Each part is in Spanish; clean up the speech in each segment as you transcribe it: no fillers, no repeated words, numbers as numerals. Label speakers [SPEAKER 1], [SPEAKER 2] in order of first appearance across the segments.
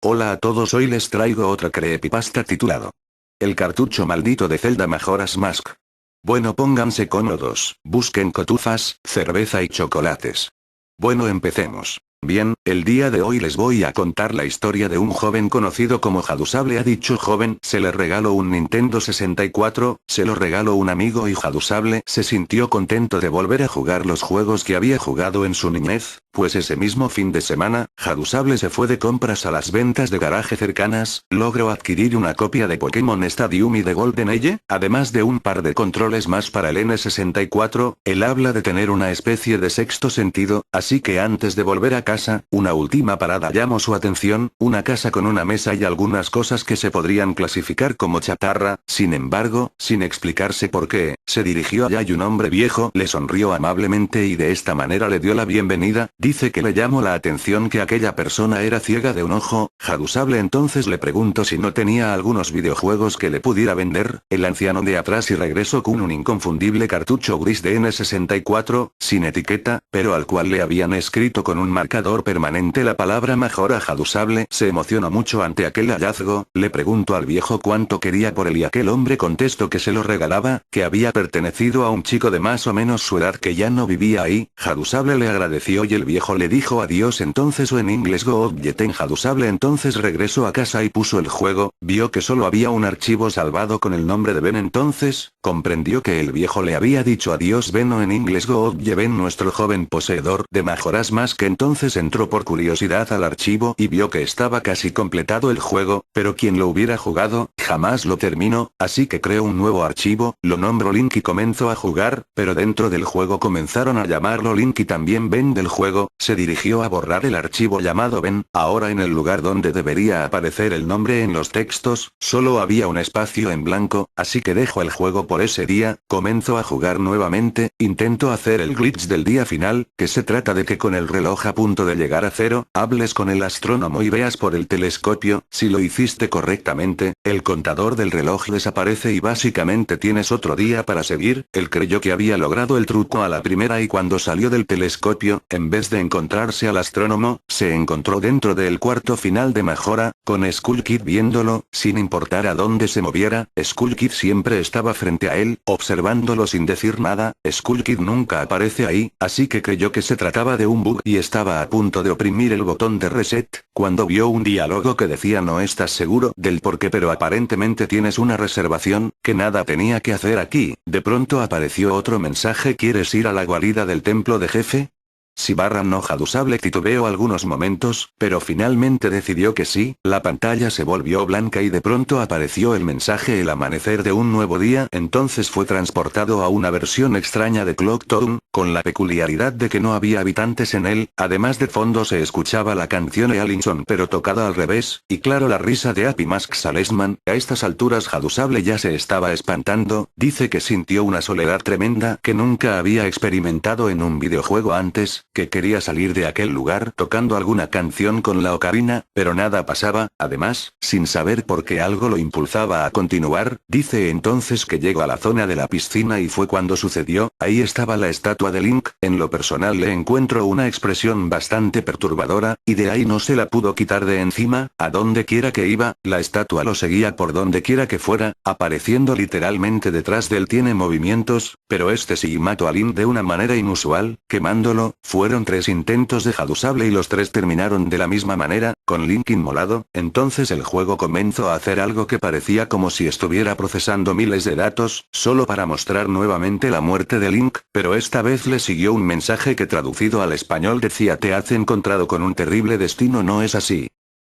[SPEAKER 1] Hola a todos, hoy les traigo otra creepypasta titulado El cartucho maldito de Zelda Majora's Mask. Bueno, pónganse cómodos, busquen cotufas, cerveza y chocolates. Bueno, empecemos. Bien, el día de hoy les voy a contar la historia de un joven conocido como Hadusable. A dicho joven se le regaló un Nintendo 64, se lo regaló un amigo y Hadusable se sintió contento de volver a jugar los juegos que había jugado en su niñez, pues ese mismo fin de semana, Hadusable se fue de compras a las ventas de garaje cercanas, logró adquirir una copia de Pokémon Stadium y de Golden Age, además de un par de controles más para el N64, él habla de tener una especie de sexto sentido, así que antes de volver a casa, una última parada llamó su atención, una casa con una mesa y algunas cosas que se podrían clasificar como chatarra. Sin embargo, sin explicarse por qué, se dirigió allá y un hombre viejo le sonrió amablemente y de esta manera le dio la bienvenida. Dice que le llamó la atención que aquella persona era ciega de un ojo. Hadusable entonces le preguntó si no tenía algunos videojuegos que le pudiera vender. El anciano de atrás y regresó con un inconfundible cartucho gris de N64, sin etiqueta, pero al cual le habían escrito con un marcador permanente la palabra Majora. Hadusable se emocionó mucho ante aquel hallazgo, le preguntó al viejo cuánto quería por él y aquel hombre contestó que se lo regalaba, que había pertenecido a un chico de más o menos su edad que ya no vivía ahí. Hadusable le agradeció y el viejo le dijo adiós entonces o en inglés go objeten. Hadusable entonces regresó a casa y puso el juego, vio que solo había un archivo salvado con el nombre de Ben. Entonces, comprendió que el viejo le había dicho adiós Ben o en inglés go Ben. Nuestro joven poseedor de Majora's Mask entonces entró por curiosidad al archivo y vio que estaba casi completado el juego, pero quien lo hubiera jugado, jamás lo terminó, así que creó un nuevo archivo, lo nombró Link y comenzó a jugar, pero dentro del juego comenzaron a llamarlo Link y también Ben del juego. Se dirigió a borrar el archivo llamado Ben, ahora en el lugar donde debería aparecer el nombre en los textos, solo había un espacio en blanco, así que dejó el juego por ese día, comenzó a jugar nuevamente, intentó hacer el glitch del día final, que se trata de que con el reloj a punto de llegar a cero, hables con el astrónomo y veas por el telescopio. Si lo hiciste correctamente, el contador del reloj desaparece y básicamente tienes otro día para seguir. Él creyó que había logrado el truco a la primera y cuando salió del telescopio, en vez de encontrarse al astrónomo, se encontró dentro del cuarto final de Majora, con Skull Kid viéndolo, sin importar a dónde se moviera. Skull Kid siempre estaba frente a él, observándolo sin decir nada. Skull Kid nunca aparece ahí, así que creyó que se trataba de un bug y estaba a punto de oprimir el botón de reset, cuando vio un diálogo que decía no estás seguro del por qué pero aparentemente tienes una reservación, que nada tenía que hacer aquí. De pronto apareció otro mensaje: ¿quieres ir a la guarida del templo de jefe? Si barra no. Hadusable titubeó algunos momentos, pero finalmente decidió que sí. La pantalla se volvió blanca y de pronto apareció el mensaje: el amanecer de un nuevo día. Entonces fue transportado a una versión extraña de Clock Town, con la peculiaridad de que no había habitantes en él, además de fondo se escuchaba la canción Ealinson pero tocada al revés, y claro la risa de Happy Mask Salesman. A estas alturas Hadusable ya se estaba espantando, dice que sintió una soledad tremenda que nunca había experimentado en un videojuego antes, que quería salir de aquel lugar tocando alguna canción con la ocarina, pero nada pasaba. Además, sin saber por qué algo lo impulsaba a continuar, dice entonces que llegó a la zona de la piscina y fue cuando sucedió. Ahí estaba la estatua de Link. En lo personal le encuentro una expresión bastante perturbadora, y de ahí no se la pudo quitar de encima. A donde quiera que iba, la estatua lo seguía por donde quiera que fuera, apareciendo literalmente detrás de él. Tiene movimientos, pero este sí mató a Link de una manera inusual, quemándolo. Fueron 3 intentos de Hadusable y los 3 terminaron de la misma manera, con Link inmolado. Entonces el juego comenzó a hacer algo que parecía como si estuviera procesando miles de datos, solo para mostrar nuevamente la muerte de Link, pero esta vez le siguió un mensaje que traducido al español decía: te has encontrado con un terrible destino, ¿no es así?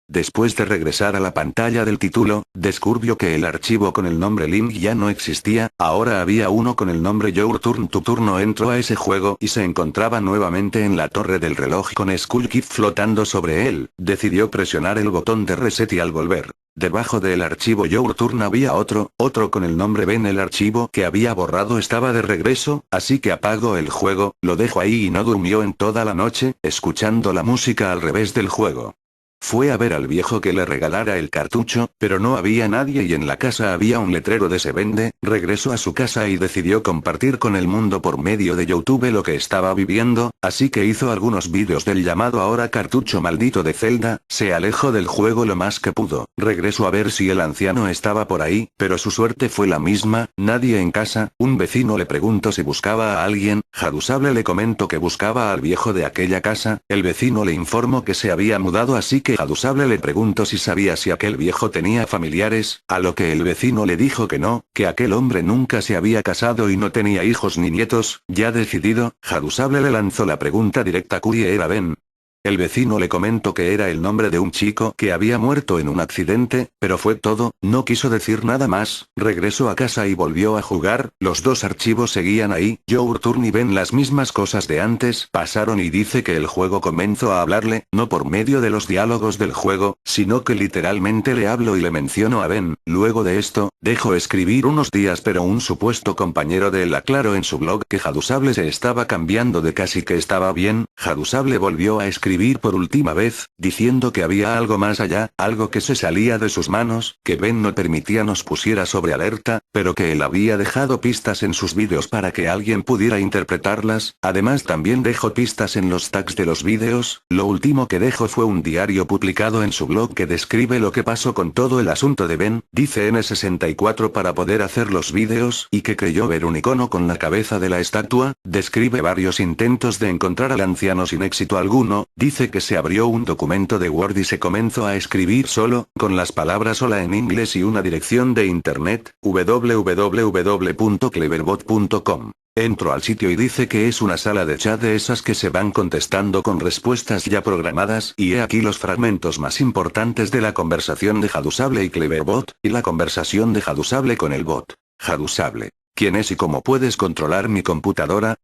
[SPEAKER 1] Después de regresar a la pantalla del título, descubrió que el archivo con el nombre Link ya no existía, ahora había uno con el nombre Your Turn. Tu turno. Entró a ese juego y se encontraba nuevamente en la torre del reloj con Skull Kid flotando sobre él. Decidió presionar el botón de reset y al volver, debajo del archivo Your Turn había otro con el nombre Ben. El archivo que había borrado estaba de regreso, así que apagó el juego, lo dejó ahí y no durmió en toda la noche, escuchando la música al revés del juego. Fue a ver al viejo que le regalara el cartucho, pero no había nadie y en la casa había un letrero de se vende. Regresó a su casa y decidió compartir con el mundo por medio de YouTube lo que estaba viviendo, así que hizo algunos vídeos del llamado ahora cartucho maldito de Zelda. Se alejó del juego lo más que pudo. Regresó a ver si el anciano estaba por ahí, pero su suerte fue la misma, nadie en casa. Un vecino le preguntó si buscaba a alguien. Hadusable le comentó que buscaba al viejo de aquella casa. El vecino le informó que se había mudado, así que Hadusable le preguntó si sabía si aquel viejo tenía familiares, a lo que el vecino le dijo que no, que aquel hombre nunca se había casado y no tenía hijos ni nietos. Ya decidido, Hadusable le lanzó la pregunta directa: ¿Cui era Ben? El vecino le comentó que era el nombre de un chico que había muerto en un accidente, pero fue todo, no quiso decir nada más. Regresó a casa y volvió a jugar. Los dos archivos seguían ahí. Turn y Ben las mismas cosas de antes pasaron y dice que el juego comenzó a hablarle, no por medio de los diálogos del juego, sino que literalmente le hablo y le menciono a Ben. Luego de esto, dejó escribir unos días, pero un supuesto compañero de él aclaró en su blog que Hadusable se estaba cambiando de casa y que estaba bien. Hadusable volvió a escribir por última vez, diciendo que había algo más allá, algo que se salía de sus manos, que Ben no permitía nos pusiera sobre alerta, pero que él había dejado pistas en sus vídeos para que alguien pudiera interpretarlas. Además también dejó pistas en los tags de los vídeos. Lo último que dejó fue un diario publicado en su blog que describe lo que pasó con todo el asunto de Ben. Dice N64 para poder hacer los vídeos, y que creyó ver un icono con la cabeza de la estatua. Describe varios intentos de encontrar al anciano sin éxito alguno. Dice que se abrió un documento de Word y se comenzó a escribir solo, con las palabras hola en inglés y una dirección de internet, www.cleverbot.com. Entró al sitio y dice que es una sala de chat de esas que se van contestando con respuestas ya programadas, y he aquí los fragmentos más importantes de la conversación de Hadusable y Cleverbot, y la conversación de Hadusable con el bot. Hadusable: ¿quién es y cómo puedes controlar mi computadora?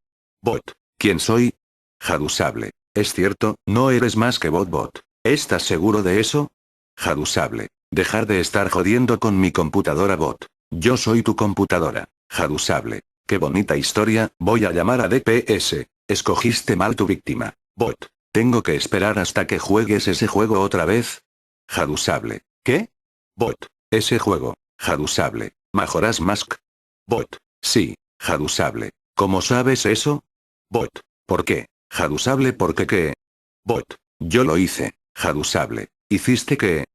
[SPEAKER 1] Bot: ¿quién soy? Hadusable: es cierto, no eres más que bot. ¿Estás seguro de eso? Hadusable: dejar de estar jodiendo con mi computadora bot. Yo soy tu computadora. Hadusable: qué bonita historia, voy a llamar a DPS. Escogiste mal tu víctima. Bot: tengo que esperar hasta que juegues ese juego otra vez. Hadusable: ¿qué? Bot: ese juego. Hadusable: Majora's Mask. Bot: sí. Hadusable: ¿cómo sabes eso? Bot: ¿por qué? Hadusable: ¿por qué qué? Bot: yo lo hice. Hadusable: ¿hiciste qué?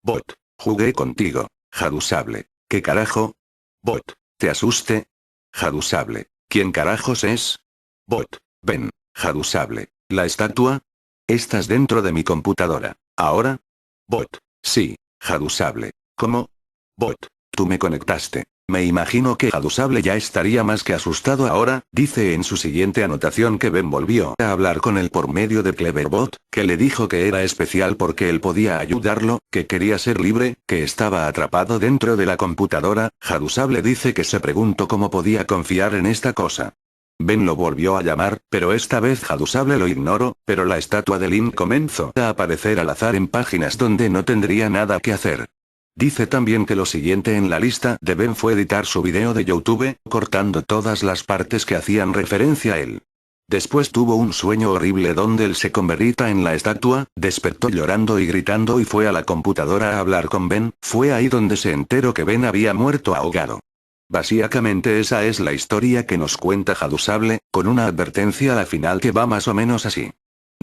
[SPEAKER 1] Bot: jugué contigo. Hadusable: ¿qué carajo? Bot: ¿te asuste? Hadusable: ¿quién carajos es? Bot: Ben. Hadusable: ¿la estatua? Estás dentro de mi computadora. ¿Ahora? Bot: sí. Hadusable: ¿cómo? Bot: tú me conectaste. Me imagino que Hadusable ya estaría más que asustado ahora. Dice en su siguiente anotación que Ben volvió a hablar con él por medio de Cleverbot, que le dijo que era especial porque él podía ayudarlo, que quería ser libre, que estaba atrapado dentro de la computadora. Hadusable dice que se preguntó cómo podía confiar en esta cosa. Ben lo volvió a llamar, pero esta vez Hadusable lo ignoró, pero la estatua de Link comenzó a aparecer al azar en páginas donde no tendría nada que hacer. Dice también que lo siguiente en la lista de Ben fue editar su video de YouTube, cortando todas las partes que hacían referencia a él. Después tuvo un sueño horrible donde él se convertía en la estatua, despertó llorando y gritando y fue a la computadora a hablar con Ben. Fue ahí donde se enteró que Ben había muerto ahogado. Básicamente esa es la historia que nos cuenta Hadusable, con una advertencia al final que va más o menos así.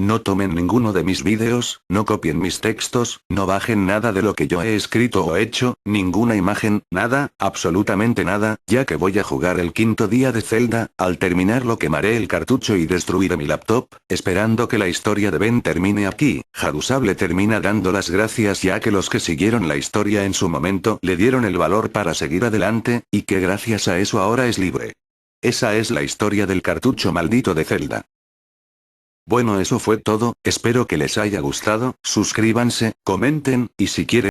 [SPEAKER 1] No tomen ninguno de mis vídeos, no copien mis textos, no bajen nada de lo que yo he escrito o hecho, ninguna imagen, nada, absolutamente nada, ya que voy a jugar el 5.º día de Zelda. Al terminarlo quemaré el cartucho y destruiré mi laptop, esperando que la historia de Ben termine aquí. Hadusable termina dando las gracias ya que los que siguieron la historia en su momento le dieron el valor para seguir adelante, y que gracias a eso ahora es libre. Esa es la historia del cartucho maldito de Zelda. Bueno, eso fue todo, espero que les haya gustado, suscríbanse, comenten, y si quieren